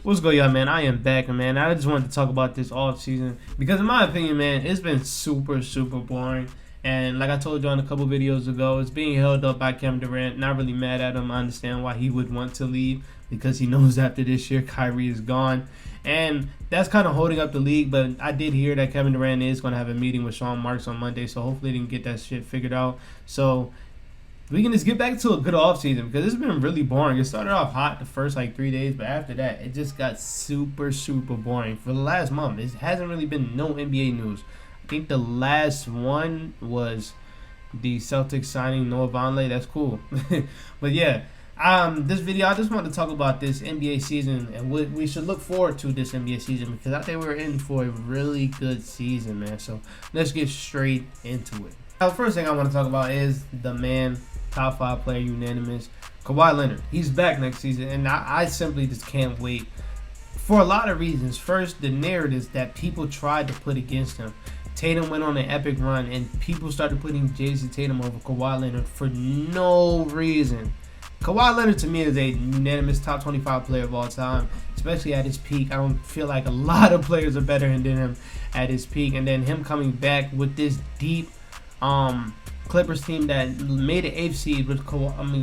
What's good, y'all, man? I am back, man. I just wanted to talk about this off season because, in my opinion, man, it's been super boring. And like I told you on a couple videos ago, it's being held up by Kevin Durant. Not really mad at him. I understand why he would want to leave because he knows after this year Kyrie is gone, and that's kind of holding up the league. But I did hear that Kevin Durant is going to have a meeting with Sean Marks on Monday, so hopefully they can get that shit figured out. So we can just get back to a good offseason because it's been really boring. It started off hot the first 3 days, but after that, it just got super boring. For the last month, it hasn't really been no NBA news. I think the last one was the Celtics signing Noah Vonleh. That's cool. But yeah, this video, I just want to talk about this NBA season and what we should look forward to this NBA season because I think we're in for a really good season, man. So let's get straight into it. Now, the first thing I want to talk about is the man, top 5 player unanimous, Kawhi Leonard. He's back next season, and I simply just can't wait for a lot of reasons. First, the narratives that people tried to put against him. Tatum went on an epic run, and people started putting Jason Tatum over Kawhi Leonard for no reason. Kawhi Leonard, to me, is a unanimous top 25 player of all time, especially at his peak. I don't feel like a lot of players are better than him at his peak. And then him coming back with this deep Clippers team that made an 8th seed with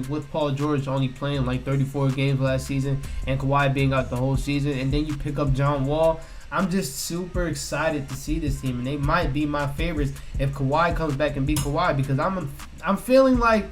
with Paul George only playing 34 games last season and Kawhi being out the whole season, and then you pick up John Wall. I'm just super excited to see this team, and they might be my favorites if Kawhi comes back and beat Kawhi because I'm feeling like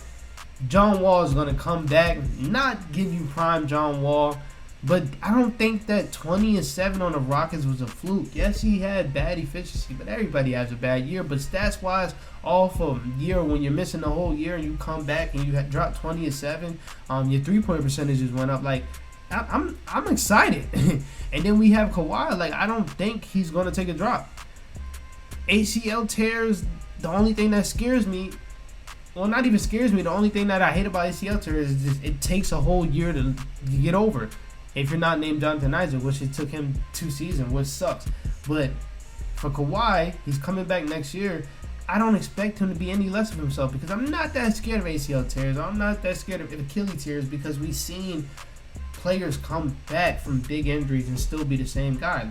John Wall is gonna come back, not give you prime John Wall. But I don't think that 20-7 on the Rockets was a fluke. Yes, he had bad efficiency, but everybody has a bad year. But stats-wise, off a year when you're missing the whole year and you come back and you drop 20-7, your three-point percentages went up. I'm excited. And then we have Kawhi. I don't think he's gonna take a drop. ACL tears. The only thing that scares me. Well, not even scares me. The only thing that I hate about ACL tears is just it takes a whole year to get over. If you're not named Jonathan Isaac, which it took him 2 seasons, which sucks. But for Kawhi, he's coming back next year. I don't expect him to be any less of himself because I'm not that scared of ACL tears. I'm not that scared of Achilles tears because we've seen players come back from big injuries and still be the same guy.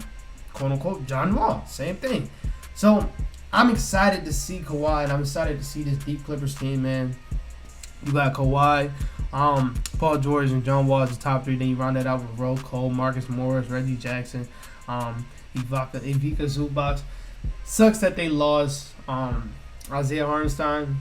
Quote unquote, John Wall, same thing. So I'm excited to see Kawhi, and I'm excited to see this deep Clippers team, man. You got Kawhi, Paul George, and John Wall as the top 3. Then you round that out with Roe Cole, Marcus Morris, Reggie Jackson, Ivica Zubac. Sucks that they lost Isaiah Hardenstein.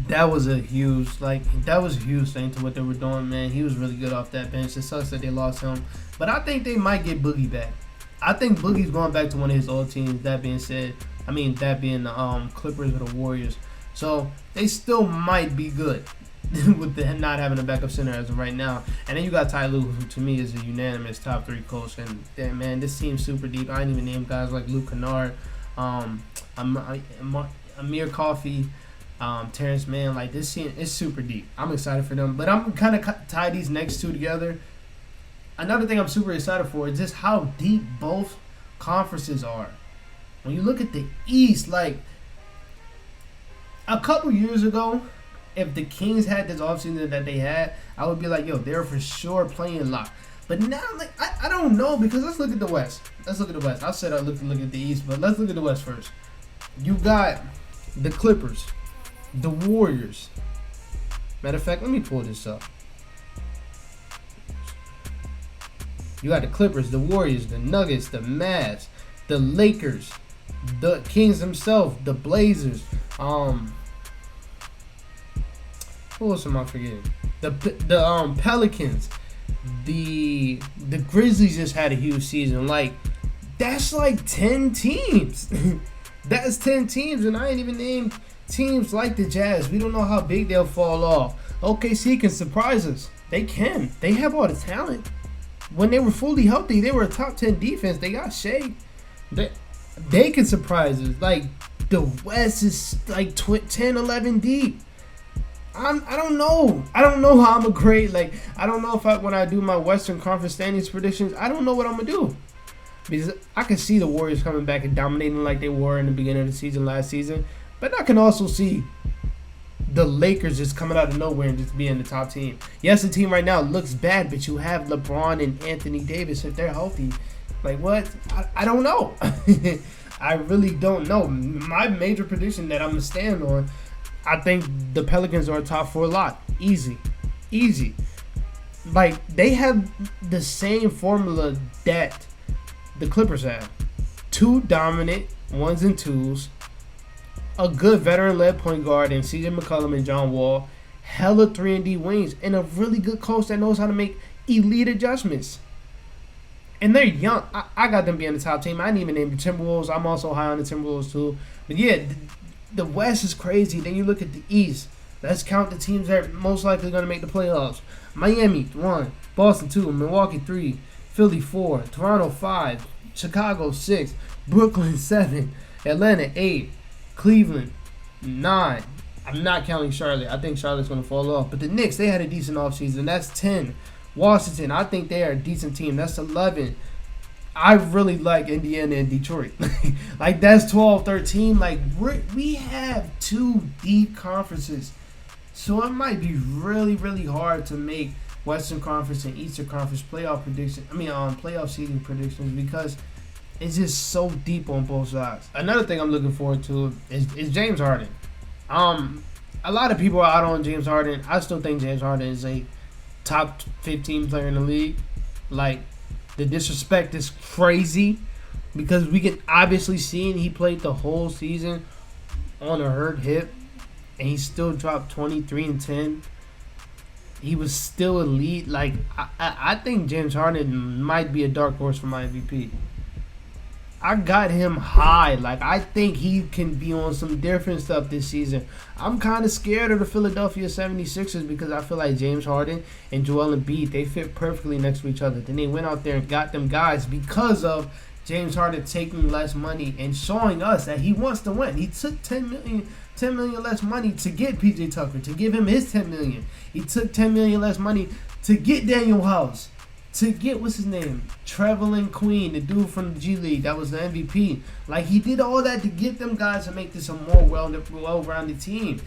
That was a huge thing to what they were doing, man. He was really good off that bench. It sucks that they lost him, but I think they might get Boogie back. I think Boogie's going back to one of his old teams. That being said, that being the Clippers or the Warriors. So they still might be good with not having a backup center as of right now. And then you got Ty Lue, who to me is a unanimous top 3 coach. And damn, man, this team's super deep. I didn't even name guys like Luke Kennard, Amir Coffey, Terrence Mann. This team is super deep. I'm excited for them. But I'm kind of tie these next 2 together. Another thing I'm super excited for is just how deep both conferences are. When you look at the East, a couple years ago, if the Kings had this offseason that they had, I would be like, yo, they're for sure playing lock. But now, I don't know, because let's look at the West. I said I look at the East, but let's look at the West first. You got the Clippers, the Warriors. Matter of fact, let me pull this up. You got the Clippers, the Warriors, the Nuggets, the Mavs, the Lakers, the Kings themselves, the Blazers. Who else am I forgetting? The Pelicans, the Grizzlies just had a huge season. That's 10 teams. That's 10 teams, and I ain't even named teams like the Jazz. We don't know how big they'll fall off. OKC can surprise us. They can. They have all the talent. When they were fully healthy, they were a top 10 defense. They got Shea. They can surprise us. The West is 10, 11 deep. I don't know. I don't know how I'm a grade. I don't know if when I do my Western Conference standings predictions, I don't know what I'm going to do. Because I can see the Warriors coming back and dominating like they were in the beginning of the season last season. But I can also see the Lakers just coming out of nowhere and just being the top team. Yes, the team right now looks bad, but you have LeBron and Anthony Davis if they're healthy. Like what? I don't know. I really don't know. My major prediction that I'm gonna stand on, I think the Pelicans are a top 4 lot. Easy. Like they have the same formula that the Clippers have. 2 dominant 1s and 2s. A good veteran-led point guard in C.J. McCollum and John Wall, hella 3-and-D wings, and a really good coach that knows how to make elite adjustments. And they're young. I got them being the top team. I didn't even name the Timberwolves. I'm also high on the Timberwolves too. But yeah, the West is crazy. Then you look at the East. Let's count the teams that are most likely going to make the playoffs. Miami, 1. Boston, 2. Milwaukee, 3. Philly, 4. Toronto, 5. Chicago, 6. Brooklyn, 7. Atlanta, 8. Cleveland, 9. I'm not counting Charlotte. I think Charlotte's going to fall off. But the Knicks, they had a decent offseason. That's 10. Washington, I think they are a decent team. That's 11. I really like Indiana and Detroit. Like, that's 12, 13. Like, we have 2 deep conferences. So it might be really, really hard to make Western Conference and Eastern Conference playoff seeding predictions because it's just so deep on both sides. Another thing I'm looking forward to is James Harden. A lot of people are out on James Harden. I still think James Harden is a top 15 player in the league. Like, the disrespect is crazy because we can obviously see he played the whole season on a hurt hip and he still dropped 23 and 10. He was still elite. Like, I think James Harden might be a dark horse for my MVP. I got him high. Like, I think he can be on some different stuff this season. I'm kind of scared of the Philadelphia 76ers because I feel like James Harden and Joel Embiid, they fit perfectly next to each other. Then they went out there and got them guys because of James Harden taking less money and showing us that he wants to win. He took $10 million less money to get PJ Tucker, to give him his $10 million. He took $10 million less money to get Daniel House. To get, what's his name? Trevelyan Queen, the dude from the G League that was the MVP. Like, he did all that to get them guys to make this a more well-rounded team.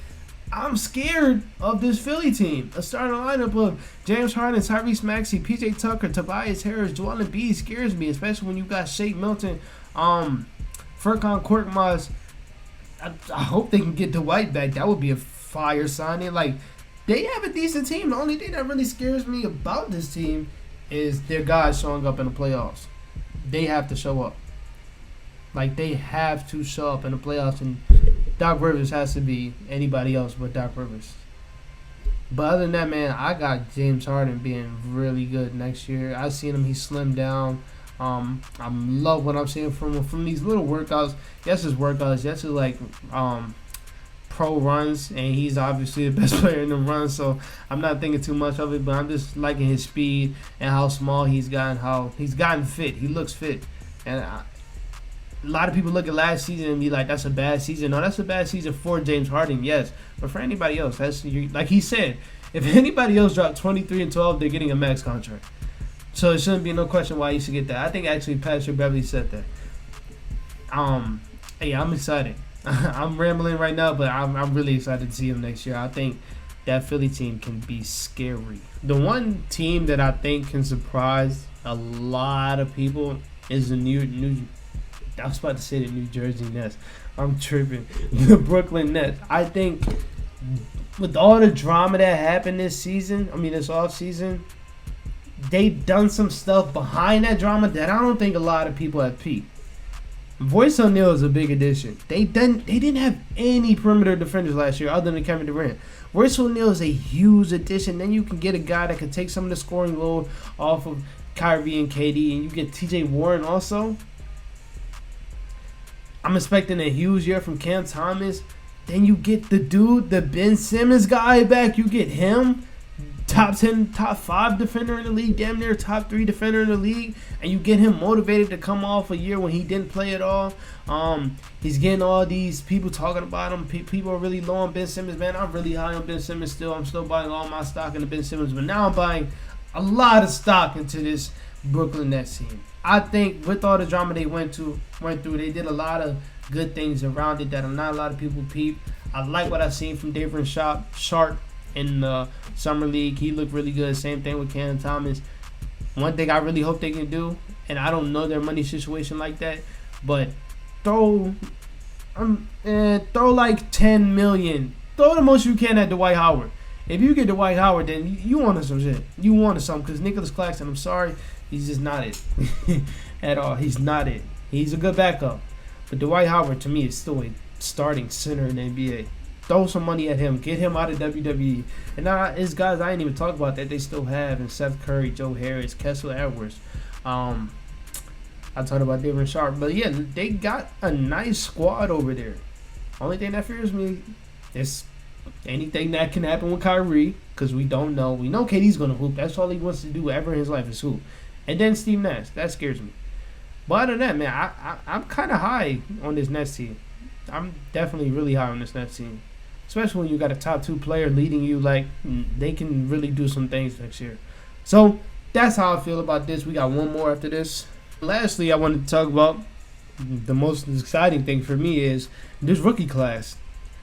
I'm scared of this Philly team. A starting lineup of James Harden, Tyrese Maxey, PJ Tucker, Tobias Harris, Joel Embiid scares me, especially when you got Shake Milton, Furkan Korkmaz. I hope they can get Dwight back. That would be a fire signing. Like, they have a decent team. The only thing that really scares me about this team is their guys showing up in the playoffs. They have to show up. Like, they have to show up in the playoffs, and Doc Rivers has to be anybody else but Doc Rivers. But other than that, man, I got James Harden being really good next year. I've seen him. He slimmed down. I love what I'm seeing from him. From these little workouts. Yes, it's workouts. Yes, it's like pro runs, and he's obviously the best player in the run, so I'm not thinking too much of it, but I'm just liking his speed and how small he's gotten, how he's gotten fit. He looks fit. And a lot of people look at last season and be like, that's a bad season. No, that's a bad season for James Harden, yes. But for anybody else, that's like he said, if anybody else dropped 23 and 12, they're getting a max contract. So it shouldn't be no question why you should get that. I think actually Patrick Beverly said that. Yeah, I'm excited. I'm rambling right now, but I'm really excited to see him next year. I think that Philly team can be scary. The one team that I think can surprise a lot of people is the I was about to say the New Jersey Nets. I'm tripping. The Brooklyn Nets. I think with all the drama that happened this offseason, they've done some stuff behind that drama that I don't think a lot of people have peeped. Royce O'Neal is a big addition. They didn't have any perimeter defenders last year other than Kevin Durant. Royce O'Neal is a huge addition. Then you can get a guy that can take some of the scoring load off of Kyrie and KD, and you get TJ Warren also. I'm expecting a huge year from Cam Thomas. Then you get the Ben Simmons guy back. You get him. Top 10, top 5 defender in the league, damn near top 3 defender in the league, and you get him motivated to come off a year when he didn't play at all. He's getting all these people talking about him. People are really low on Ben Simmons, man. I'm really high on Ben Simmons still. I'm still buying all my stock into Ben Simmons, but now I'm buying a lot of stock into this Brooklyn Nets team. I think with all the drama they went through, they did a lot of good things around it that not a lot of people peep. I like what I've seen from David Sharp in the summer league. He looked really good. Same thing with Cam Thomas. One thing I really hope they can do, and I don't know their money situation like that, but throw like $10 million. Throw the most you can at Dwight Howard. If you get Dwight Howard, then you wanted some shit. You wanted something, because Nicholas Claxton, I'm sorry, he's just not it at all. He's not it. He's a good backup, but Dwight Howard to me is still a starting center in the NBA. Throw some money at him. Get him out of WWE. And now it's guys I ain't even talk about that they still have, and Seth Curry, Joe Harris, Kessler Edwards. I talked about David Sharp, but yeah, they got a nice squad over there. Only thing that fears me is anything that can happen with Kyrie, because we don't know. We know KD's gonna hoop. That's all he wants to do ever in his life is hoop. And then Steve Nash. That scares me. But other than that, man, I'm kind of high on this Nets team. I'm definitely really high on this Nets team. Especially when you got a top 2 player leading you, like, they can really do some things next year. So, that's how I feel about this. We got one more after this. Lastly, I wanted to talk about the most exciting thing for me is this rookie class.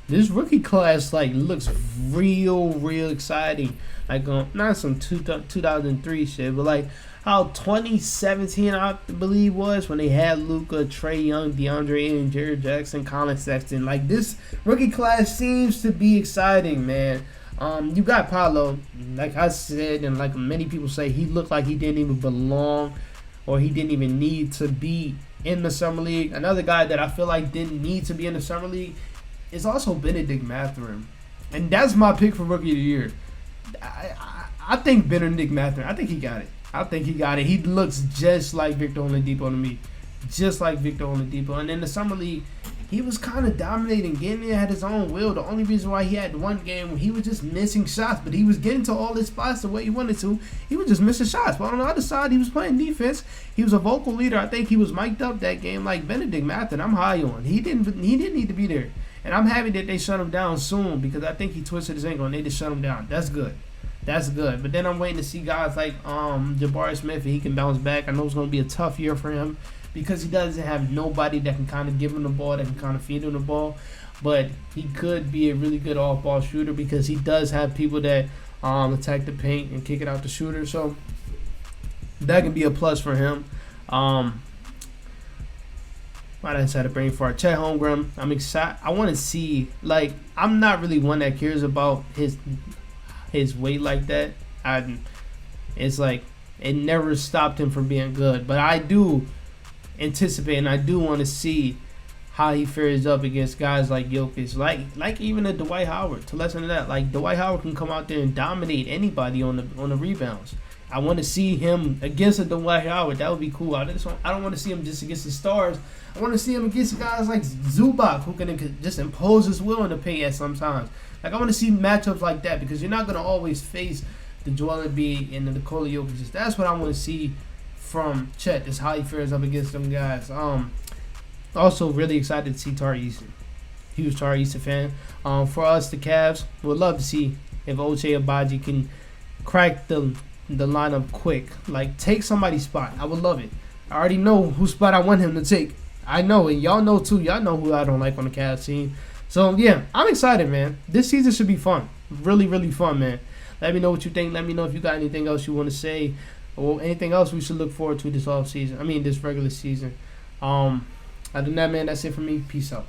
This rookie class, like, looks real exciting. Like, not some 2003 shit, but, like, how 2017, I believe, was when they had Luka, Trae Young, DeAndre Ayton, Jared Jackson, Colin Sexton. Like, this rookie class seems to be exciting, man. You got Paolo, like I said, and like many people say, he looked like he didn't even belong, or he didn't even need to be in the summer league. Another guy that I feel like didn't need to be in the summer league is also Benedict Mathew, and that's my pick for rookie of the year. I think Benedict Mathew. I think he got it. He looks just like Victor Oladipo to me. Just like Victor Oladipo. And in the summer league, he was kind of dominating, getting in at his own will. The only reason why he had one game where he was just missing shots, but he was getting to all his spots the way he wanted to. He was just missing shots. But on the other side, he was playing defense. He was a vocal leader. I think he was mic'd up that game like Benedict Mathew. I'm high on. He didn't need to be there. And I'm happy that they shut him down soon, because I think he twisted his ankle and they just shut him down. That's good. But then I'm waiting to see guys like Jabari Smith, and he can bounce back. I know it's going to be a tough year for him because he doesn't have nobody that can kind of give him the ball, that can kind of feed him the ball. But he could be a really good off-ball shooter because he does have people that attack the paint and kick it out the shooter. So that can be a plus for him. Why did I decide to bring for Chet Holmgren? I'm excited. I want to see, like, I'm not really one that cares about his weight like that. It's like it never stopped him from being good, but I do anticipate and I do want to see how he fares up against guys like Jokic, like even a Dwight Howard. To listen to that, like Dwight Howard can come out there and dominate anybody on the rebounds. I want to see him against a Dwight Howard. That would be cool. I don't want to see him just against the stars. I want to see him against guys like Zubac, who can just impose his will in the paint at sometimes. Like, I want to see matchups like that, because you're not going to always face the Joel Embiid and the Nikola Jokic. That's what I want to see from Chet, is how he fares up against them guys. Also, really excited to see Tari Eason. Huge Tari Eason fan. For us, the Cavs, would love to see if Ochai Agbaji can crack the lineup quick. Like, take somebody's spot. I would love it. I already know whose spot I want him to take. I know, and y'all know too. Y'all know who I don't like on the Cavs team. So, yeah, I'm excited, man. This season should be fun. Really fun, man. Let me know what you think. Let me know if you got anything else you want to say, or anything else we should look forward to this regular season. Other than that, man, that's it for me. Peace out.